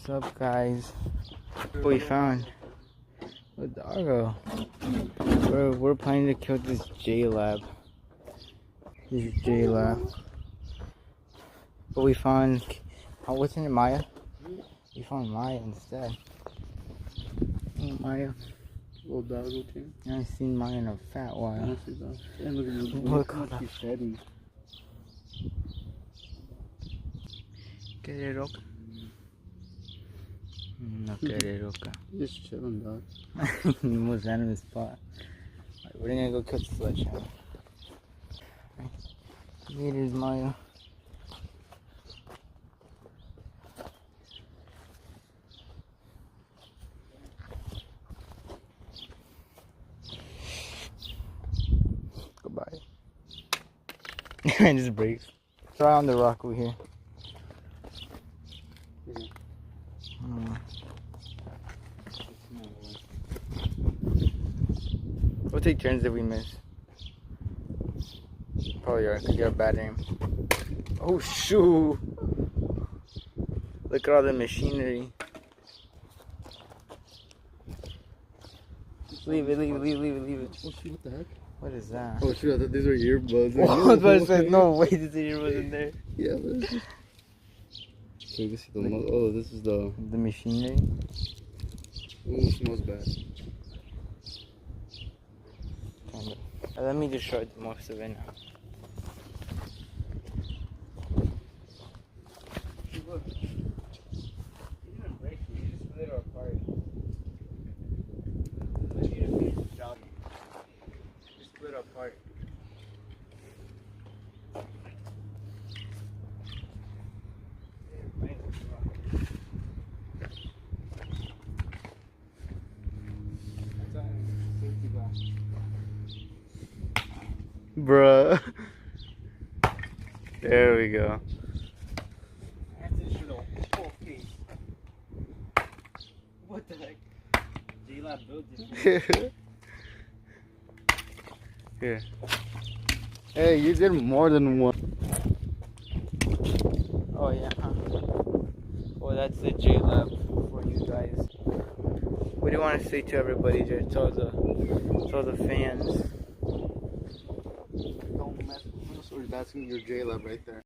What's up, guys? What we found? A doggo. We're planning to kill this Jlab. This is Jlab. But we found, what's in it, Maya? We found Maya instead. Oh, Maya. Little doggo too. I haven't seen Maya in a fat while. And look at how much he's shedding. ¿Quiere roca? No quiere roca. Just chilling, dog. The most random spot. Right, we're gonna go catch the sledgehammer. Here is Maya. Goodbye. And just breaks. Try on the rock over here. We'll take turns if we miss. Probably are, because you have bad aim. Oh, shoot! Look at all the machinery. Leave it. Oh shoot, what the heck? What is that? Oh shoot, I thought these were earbuds. Oh, I said, no way, this earbud in there. Yeah, what is this? So you can see the oh, this is the machinery. Ooh, it smells bad. Let me just show the most of it now. Look, you didn't break it, you just split it apart. I need to finish jogging. Just split it apart. Bruh. There we go. What the heck? Jlab built it. Here. Hey, you did more than one. Oh yeah. Well, that's the Jlab for you guys. What do you want to say to everybody? Just tell the fans. Don't mess with us, or that's your Jlab right there.